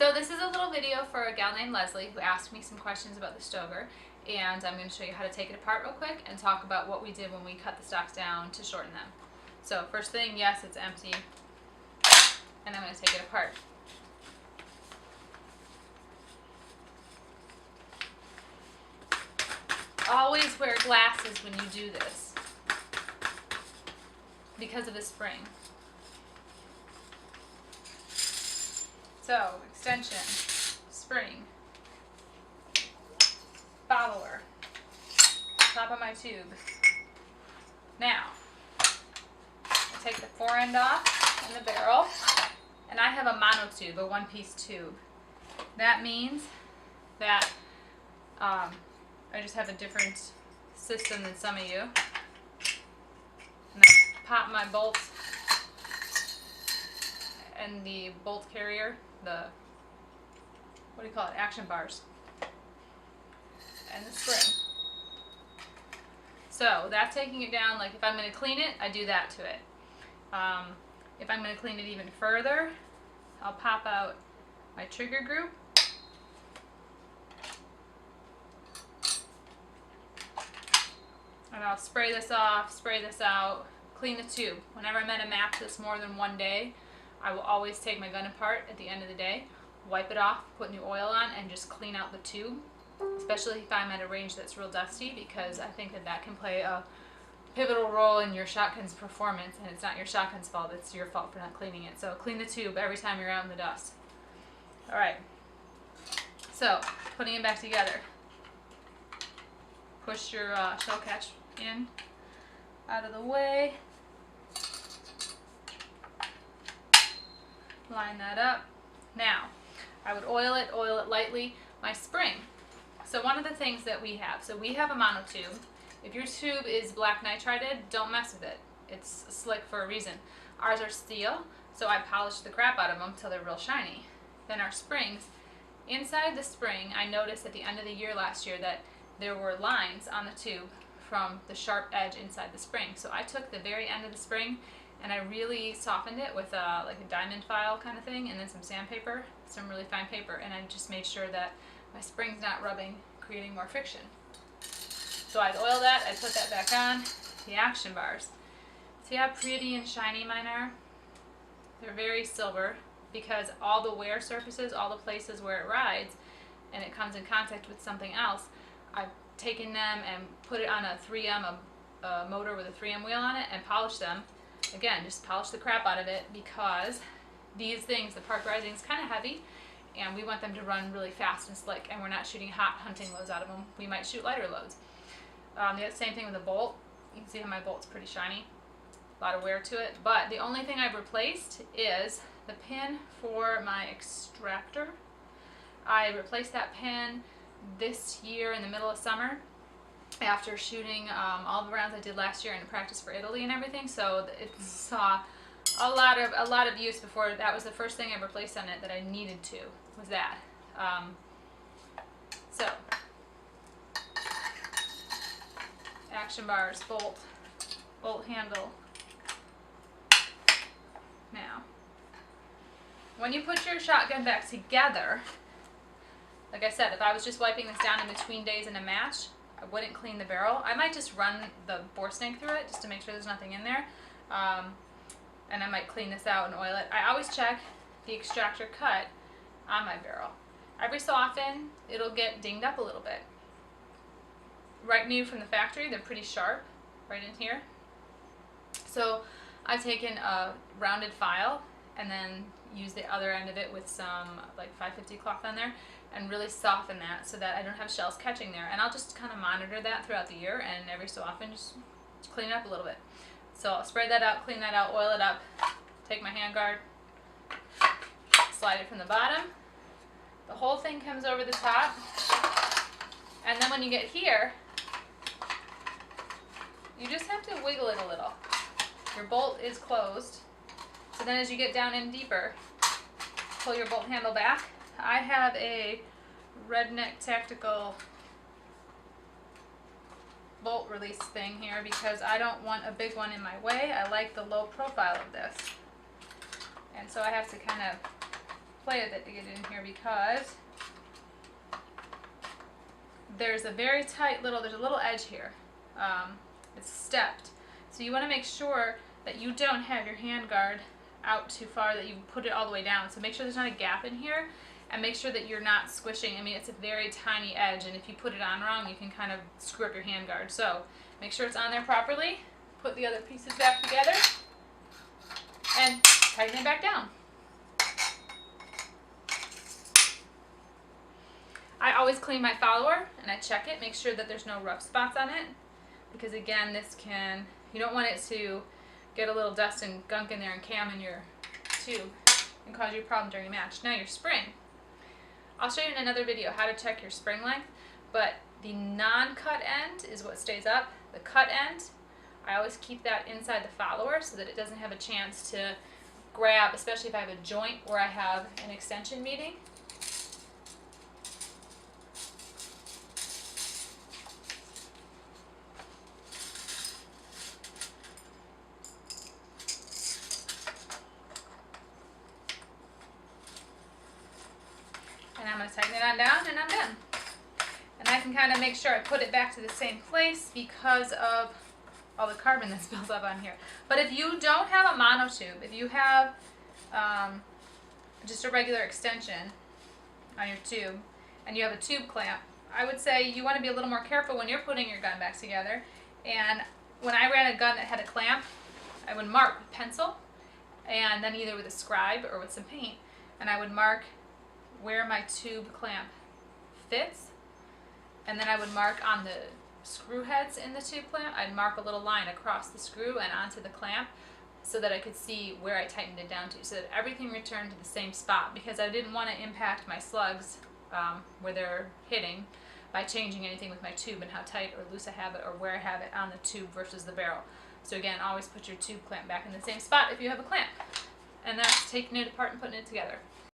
So this is a little video for a gal named Leslie who asked me some questions about the Stoeger, and I'm going to show you how to take it apart real quick and talk about what we did when we cut the stocks down to shorten them. So first thing, yes, it's empty, and I'm going to take it apart. Always wear glasses when you do this because of the spring. So, extension, spring, follower, top of my tube. Now, I take the fore end off in the barrel, and I have a mono tube, a one-piece tube. That means that I just have a different system than some of you. And I pop my bolts and the bolt carrier, what do you call it, action bars, and the spring. So that's taking it down. Like if I'm going to clean it, I do that to it. If I'm going to clean it even further, I'll pop out my trigger group, and I'll spray this off, spray this out, clean the tube. Whenever I'm at a match that's more than one day, I will always take my gun apart at the end of the day, wipe it off, put new oil on, and just clean out the tube, especially if I'm at a range that's real dusty, because I think that that can play a pivotal role in your shotgun's performance, and it's not your shotgun's fault, it's your fault for not cleaning it. So clean the tube every time you're out in the dust. Alright, so putting it back together. Push your shell catch in, out of the way. Line that up. Now, I would oil it lightly. My spring. So one of the things that we have, so we have a mono tube. If your tube is black nitrided, don't mess with it. It's slick for a reason. Ours are steel, so I polish the crap out of them till they're real shiny. Then our springs, inside the spring, I noticed at the end of the year last year that there were lines on the tube from the sharp edge inside the spring. So I took the very end of the spring and I really softened it with like a diamond file kind of thing, and then some sandpaper, some really fine paper, and I just made sure that my spring's not rubbing, creating more friction. So I'd oil that, I'd put that back on. The action bars. See how pretty and shiny mine are? They're very silver because all the wear surfaces, all the places where it rides and it comes in contact with something else, I've taken them and put it on a 3M, a motor with a 3M wheel on it, and polished them. Again, just polish the crap out of it because these things, the Park Rising is kind of heavy, and we want them to run really fast and slick, and we're not shooting hot hunting loads out of them. We might shoot lighter loads. The same thing with the bolt. You can see how my bolt's pretty shiny. A lot of wear to it, but the only thing I've replaced is the pin for my extractor. I replaced that pin this year in the middle of summer after shooting all the rounds I did last year in practice for Italy and everything, so it saw a lot of use before. That was the first thing I replaced on it that I needed to, was that. So action bars, bolt handle. Now, when you put your shotgun back together, like I said, if I was just wiping this down in between days in a match, I wouldn't clean the barrel. I might just run the bore snake through it just to make sure there's nothing in there. And I might clean this out and oil it. I always check the extractor cut on my barrel. Every so often, it'll get dinged up a little bit. Right new from the factory, they're pretty sharp right in here. So I've taken a rounded file and then used the other end of it with some like 550 cloth on there and really soften that so that I don't have shells catching there. And I'll just kind of monitor that throughout the year, and every so often just clean it up a little bit. So I'll spray that out, clean that out, oil it up, take my handguard, slide it from the bottom. The whole thing comes over the top, and then when you get here, you just have to wiggle it a little. Your bolt is closed, so then as you get down in deeper, pull your bolt handle back. I have a Redneck Tactical bolt release thing here because I don't want a big one in my way. I like the low profile of this. And so I have to kind of play with it to get it in here because there's a very tight there's a little edge here. It's stepped. So you want to make sure that you don't have your hand guard out too far, that you put it all the way down. So make sure there's not a gap in here, and make sure that you're not squishing. I mean, it's a very tiny edge, and if you put it on wrong, you can kind of screw up your hand guard. So make sure it's on there properly. Put the other pieces back together and tighten it back down. I always clean my follower and I check it, make sure that there's no rough spots on it, because again, you don't want it to get a little dust and gunk in there and cam in your tube and cause you a problem during a match. Now your spring. I'll show you in another video how to check your spring length, but the non-cut end is what stays up. The cut end, I always keep that inside the follower so that it doesn't have a chance to grab, especially if I have a joint where I have an extension meeting. And I'm going to tighten it on down and I'm done. And I can kind of make sure I put it back to the same place because of all the carbon that spills up on here. But if you don't have a monotube, if you have just a regular extension on your tube and you have a tube clamp, I would say you want to be a little more careful when you're putting your gun back together. And when I ran a gun that had a clamp, I would mark with pencil and then either with a scribe or with some paint, and I would mark where my tube clamp fits, and then I would mark on the screw heads in the tube clamp, I'd mark a little line across the screw and onto the clamp so that I could see where I tightened it down to, so that everything returned to the same spot, because I didn't want to impact my slugs where they're hitting by changing anything with my tube and how tight or loose I have it or where I have it on the tube versus the barrel. So again, always put your tube clamp back in the same spot if you have a clamp. And that's taking it apart and putting it together.